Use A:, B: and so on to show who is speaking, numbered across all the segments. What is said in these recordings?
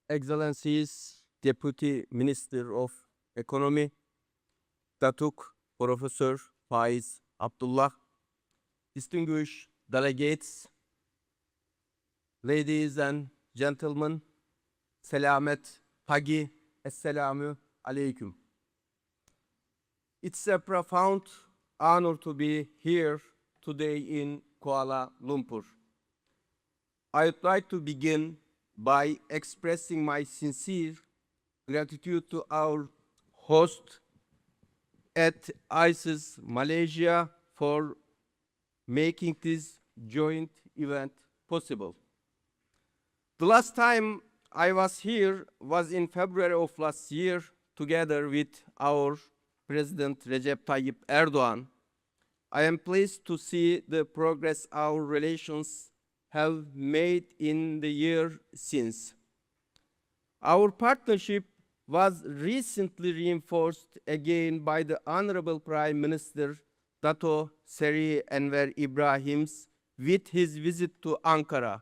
A: Excellencies, Deputy Minister of Economy, Datuk Professor Faiz Abdullah, distinguished delegates, ladies and gentlemen, selamet pagi, esselamu alaikum. It's a profound honor to be here today in Kuala Lumpur. I would like to begin by expressing my sincere gratitude to our host at ISIS Malaysia for making this joint event possible. The last time I was here was in February of last year, together with our President Recep Tayyip Erdogan. I am pleased to see the progress our relations have made in the year since. Our partnership was recently reinforced again by the Honorable Prime Minister Dato Seri Enver Ibrahim's with his visit to Ankara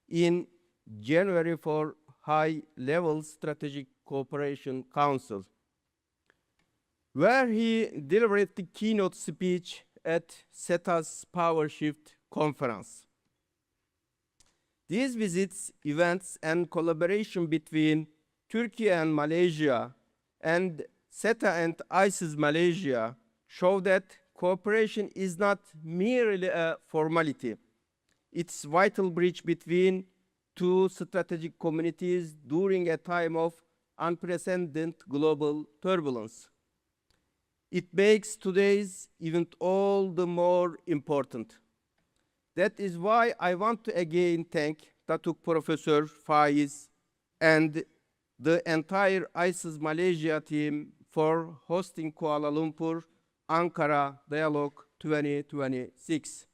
A: in January for High-Level Strategic Cooperation Council, where he delivered the keynote speech at SETA's Power Shift Conference. These visits, events, and collaboration between Turkey and Malaysia and SETA and ISIS Malaysia show that cooperation is not merely a formality. It's a vital bridge between two strategic communities during a time of unprecedented global turbulence. It makes today's event all the more important. That is why I want to again thank Datuk Professor Faiz and the entire ISIS Malaysia team for hosting Kuala Lumpur Ankara Dialogue 2026.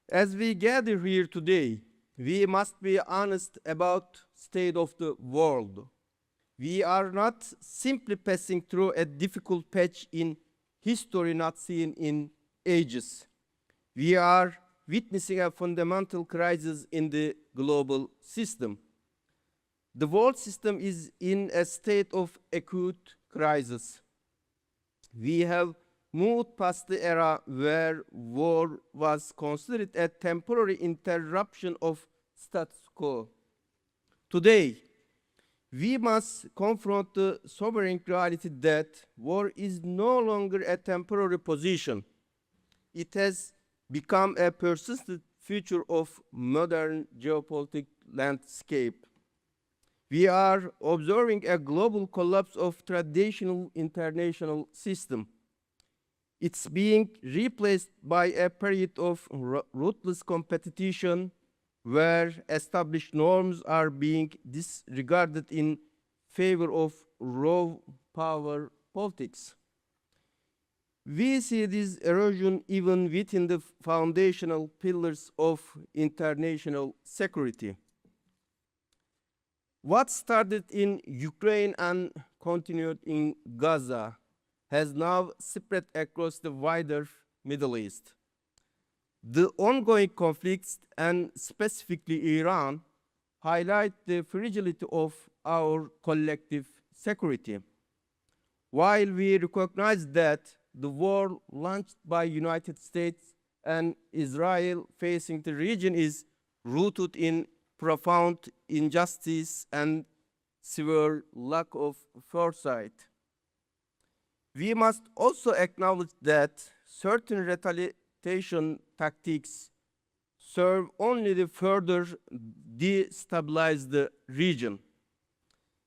A: As we gather here today, we must be honest about the state of the world. We are not simply passing through a difficult patch in history not seen in ages. We are witnessing a fundamental crisis in the global system. The world system is in a state of acute crisis. We have moved past the era where war was considered a temporary interruption of status quo. Today, we must confront the sobering reality that war is no longer a temporary position. It has become a persistent feature of modern geopolitical landscape. We are observing a global collapse of traditional international system. It's being replaced by a period of ruthless competition where established norms are being disregarded in favor of raw power politics. We see this erosion even within the foundational pillars of international security. What started in Ukraine and continued in Gaza has now spread across the wider Middle East. The ongoing conflicts, and specifically Iran, highlight the fragility of our collective security. While we recognize that the war launched by United States and Israel facing the region is rooted in profound injustice and severe lack of foresight, we must also acknowledge that certain retaliation tactics serve only to further destabilize the region.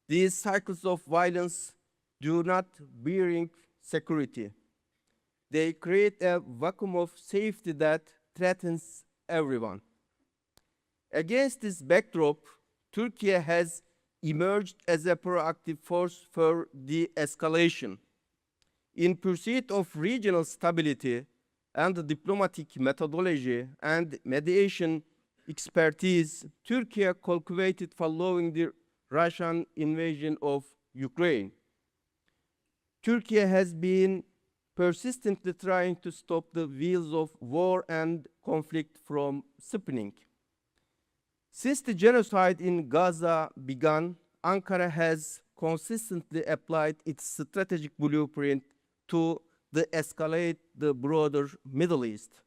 A: These cycles of violence do not bring security. They create a vacuum of safety that threatens everyone. Against this backdrop, Turkey has emerged as a proactive force for de-escalation. In pursuit of regional stability and diplomatic methodology and mediation expertise, Turkey cultivated following the Russian invasion of Ukraine. Turkey has been persistently trying to stop the wheels of war and conflict from spinning. Since the genocide in Gaza began, Ankara has consistently applied its strategic blueprint to de-escalate the broader Middle East,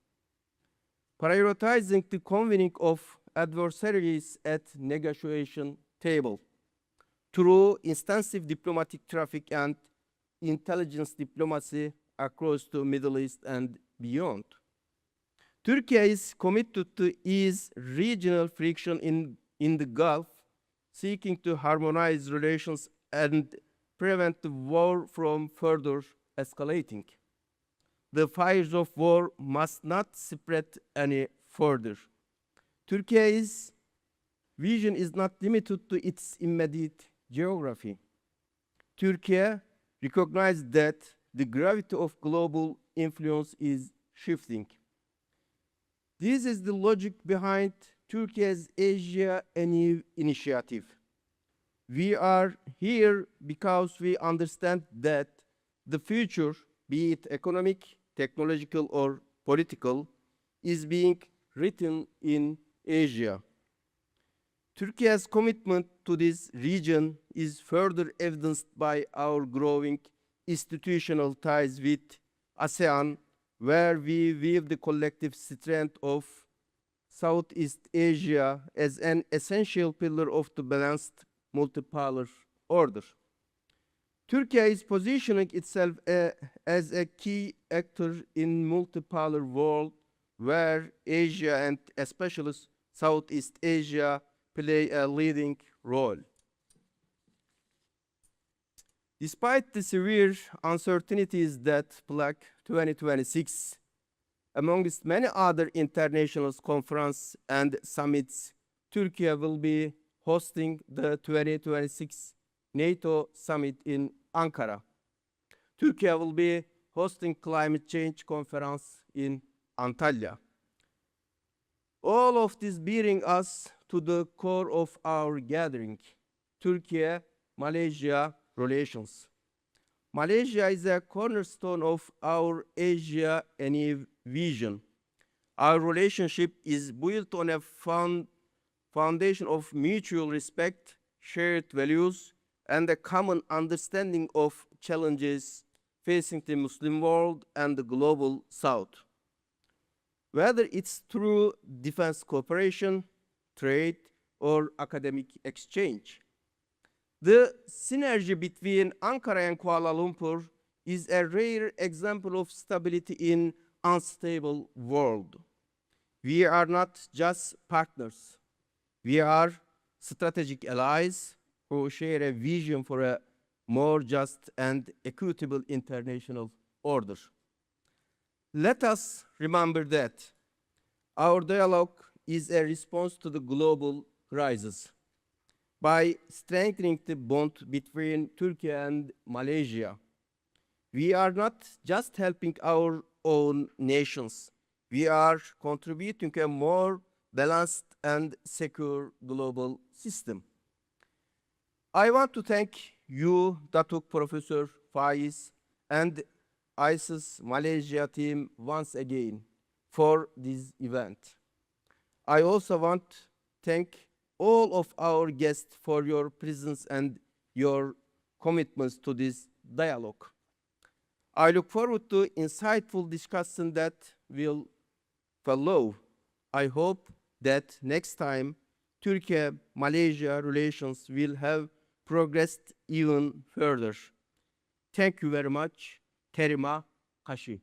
A: prioritizing the convening of adversaries at negotiation table through extensive diplomatic traffic and intelligence diplomacy across the Middle East and beyond. Turkey is committed to ease regional friction in the Gulf, seeking to harmonize relations and prevent the war from further escalating. The fires of war must not spread any further. Turkey's vision is not limited to its immediate geography. Turkey recognized that the gravity of global influence is shifting. This is the logic behind Turkey's Asia initiative. We are here because we understand that the future, be it economic, technological, or political, is being written in Asia. Turkey's commitment to this region is further evidenced by our growing institutional ties with ASEAN, where we weave the collective strength of Southeast Asia as an essential pillar of the balanced multipolar order. Turkey is positioning itself as a key actor in multipolar world where Asia and especially Southeast Asia play a leading role. Despite the severe uncertainties that plague 2026, amongst many other international conferences and summits, Turkey will be hosting the 2026 NATO summit in Ankara. Turkey will be hosting climate change conference in Antalya. All of this bringing us to the core of our gathering, Turkey-Malaysia relations. Malaysia is a cornerstone of our Asia vision. Our relationship is built on a foundation of mutual respect, shared values, and a common understanding of challenges facing the Muslim world and the global South. Whether it's through defense cooperation, trade, or academic exchange. The synergy between Ankara and Kuala Lumpur is a rare example of stability in unstable world. We are not just partners. We are strategic allies who share a vision for a more just and equitable international order. Let us remember that our dialogue is a response to the global crisis. By strengthening the bond between Turkey and Malaysia, we are not just helping our own nations, we are contributing to a more balanced and secure global system. I want to thank you, Datuk Professor Faiz, and ISIS Malaysia team once again for this event. I also want to thank all of our guests for your presence and your commitments to this dialogue. I look forward to insightful discussion that will follow. I hope that next time Turkey-Malaysia relations will have progressed even further. Thank you very much. Terima kasih.